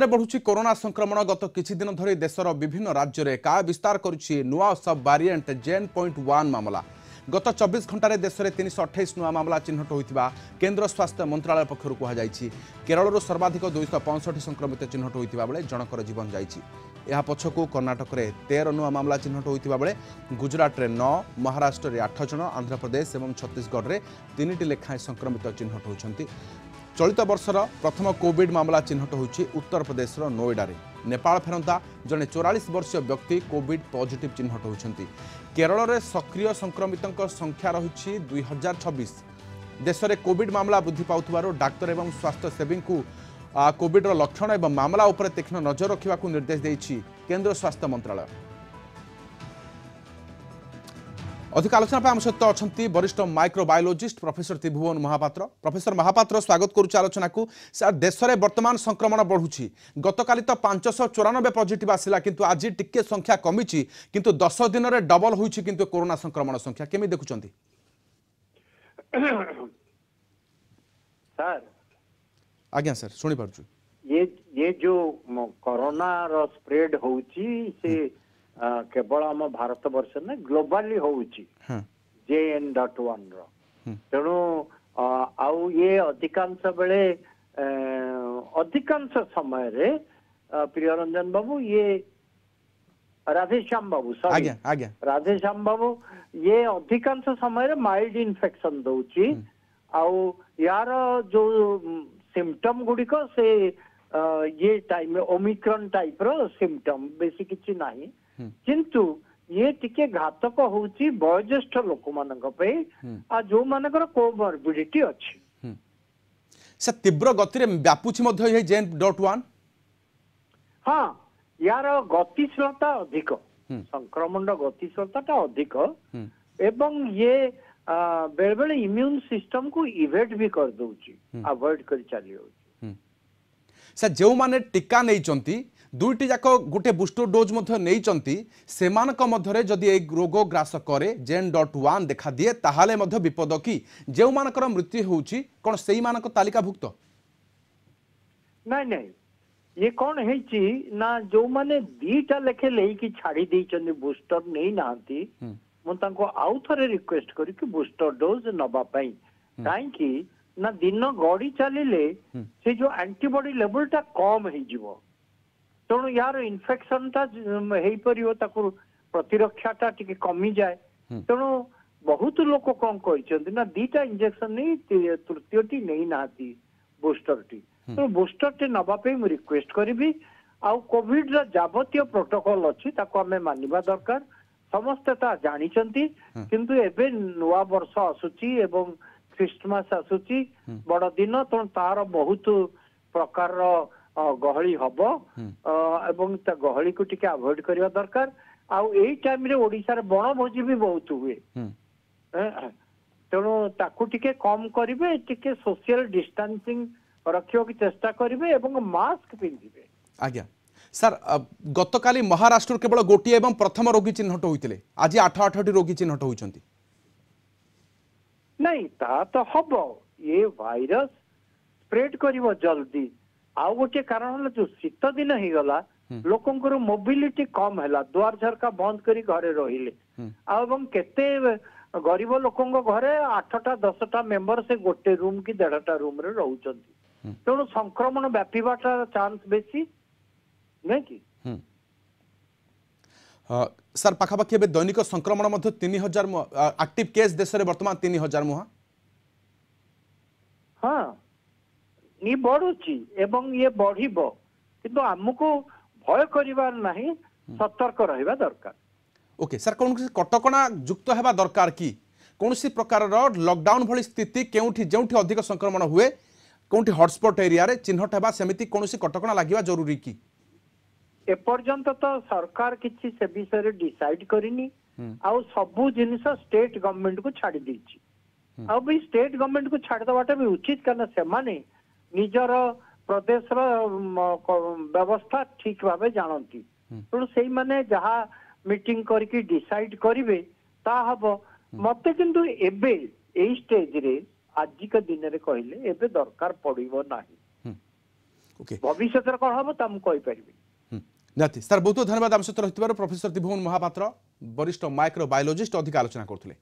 Bharat बढ़ुची corona संक्रमण गत किछि दिन धरी देशर विभिन्न राज्य में काय विस्तार करुछि नुआ सब वेरिएंट जेन.1 मामला। गत 24 घंटे देश में 328 नुआ मामला चिन्हट होता केन्द्र स्वास्थ्य मंत्रालय पक्षर कहुई। केरल सर्वाधिक 265 संक्रमित चिन्हट होता बेले जनकर जीवन जाइछि। यह पछकु कर्णाटक में 13 नुआ मामला चिन्हट होता बेले गुजरात में 9, महाराष्ट्र में 8 जन, आंध्र प्रदेश और छत्तीसगढ़ में 3टी लेखाएं संक्रमित चिन्हट होती। चलित वर्षर प्रथम कोविड मामला चिन्हट होछि उत्तर प्रदेश नोएडा रे। नेपाल फेरंता जड़े 44 वर्षीय व्यक्ति कोविड पॉजिटिव चिन्हट होती। केरल में सक्रिय संक्रमितों संख्या रही 2026। देश में कोविड मामला वृद्धि पाउथिबारु डाक्तर एवं स्वास्थ्यसेवी को कोविड लक्षण और मामला उपर तीक्ष्ण नजर रखा निर्देश देछि केंद्र स्वास्थ्य मंत्रालय। अधिक आलोचना आम सहित अच्छा वरिष्ठ माइक्रोबायोलॉजिस्ट प्रोफेसर त्रिभुवन महापात्र। प्रोफेसर महापात्र स्वागत करुच्च आलोचना को। सर देश में वर्तमान संक्रमण बढ़ुछि। गतकाली तो 594 पॉजिटिव आसिला किंतु आज टिके संख्या कमी किंतु 10 दिन में डबल होइछि किंतु कोरोना संक्रमण संख्या केमी देखुचंती? सर आज्ञा सर सुनी पारछु। ये जो कोरोना रो स्प्रेड होउछि से केवल आम भारत वर्ष ने ग्लोबली होउछि JN.1 रो। तेणु आउ ये अधिकांश बेले अधिकांश समय रे प्रियरंजन बाबू ये राधेश्याम बाबू सॉरी राधेश्याम बाबू ये अधिकांश समय रे माइल्ड इन्फेक्शन दउछि। आउ यार जो सिम्पटम गुडी को से ये टाइम में ओमिक्रॉन टाइप रो सिम्पटम बेसी किछि नाही किंतु ये टिके घातक होउची वयोज्येष्ठ लोक मानक पे आ जो मानकर कोमॉर्बिडिटी अछि। से तीव्र गति रे व्यापुछि मध्ये ये जेन.1। हां यार गतिशीलता अधिक संक्रमण गतिशीलता अधिक एवं ये बेले बेले इम्यून सिस्टम को इवेट भी कर दउची अवॉइड कर चली होची। से जो माने टीका नै चंती दुईटी जाक गोटे बुस्टर डोज नहीं सेमानक मध्यरे जदि ए रोग ग्रास करे जेन.1 देखा दिए ताहाले मध्य विपद कि जो मानकर मृत्यु होउची कोन सेही मानक तालिकाभुक्त? नहीं नहीं ये कौन है ना जो माने दीटा लेखे लेकी छाड़ी देइचंदी बूस्टर नहीं नांती मु तांको आउ थरे रिक्वेस्ट करी कि बूस्टर डोज नबा पई काई कि ना दिन गड़ी चलिले से जो एंटीबॉडी लेवल टा कम हे जीवो तेणु यार इन्फेक्शन टा हेई परियो ताको प्रतिरक्षाटा टिके कमी जाए। तेणु बहुत लोक कौन कहते ना दीटा इंजेक्शन नहीं तृतीयटी नहीं नाती बूस्टरटी तेणु बूस्टरटी नवाई मुझे रिक्वेस्ट करी। आउ कोविड जावतीय प्रोटोकॉल अच्छी ताको आमे मानिबा दरकार समस्ते ता जानिचंती किंतु एबे नुआ वर्ष आसुची एवं क्रिसमस आसुची बड़ दिन तेणु तार बहुत प्रकार गहली हब एवं गहली को टिके अवॉइड करबा दरकार। आउ एई टाइम रे ओडिसा रे बण भोजी भी बहुत हुए तेणु ताकू टिके कम करिवे टिके सोशल डिस्टेंसिंग रखियो की चेष्टा करिवे एवं मास्क पिंधिबे। आज्ञा सर गतकाली महाराष्ट्र केवल गोटी एवं प्रथम रोगी चिन्हट होइतिले आज 8 रोगी चिन्हट होइचंती। नहीं ता तो हब ये वायरस स्प्रेड करिवो जल्दी। आउ गोटे कारण जो शीत दिन ही गला लोकंकर मोबिलिटी कम हैला द्वार झरका बंद करी घरे रहिले एवं केते गरीब लोकंग घरे 8टा 10टा मेंबर से गोटे रूम की 1.5टा रूम रे रहउचंती तेणु संक्रमण व्यापीबाटा चांस बेसी नहीं कि सर पाखापाखि एबे दैनिक संक्रमण मध्य 3000 एक्टिव केस देश रे वर्तमान 3000 मुहा। हाँ ये बढ़ुची एवं ये बढ़िबो किंतु हमको भय करिवार नहीं सतर्क रहिबा दरकार। ओके सर कौन कटकणा युक्त हेबा दरकार कि कौन प्रकार लॉकडाउन भली स्थिति केउठी जेउठी अधिक संक्रमण हुए कोउठी हॉटस्पॉट एरिया रे चिन्हट हेबा सेमिति कौन कटकणा लागिबा जरूरी कि? एपर्यंत तो सरकार किसी से विषय रे डिसाइड करिनी आउ सबु जिनिस स्टेट गवर्नमेंट को छाड़ी देछि। आउ भी स्टेट गवर्नमेंट को छाड़ दवाटा भी उचित करना से माने निजर प्रदेश व्यवस्था ठीक भावे जानती तेणु से माने जहाँ मीटिंग करके डिसाइड करिवे ता हबो मते किंतु एबे एई स्टेज रे आज का दिन रे कहले एबे दरकार पड़िबो नाही। ओके भविष्य कौन हम ता मुझे कहीपर निहाती सर बहुत बहुत धन्यवाद आम सहित रही प्रोफेसर त्रिभुवन महापात्र वरिष्ठ माइक्रोबायोलॉजिस्ट अधिक आलोचना करते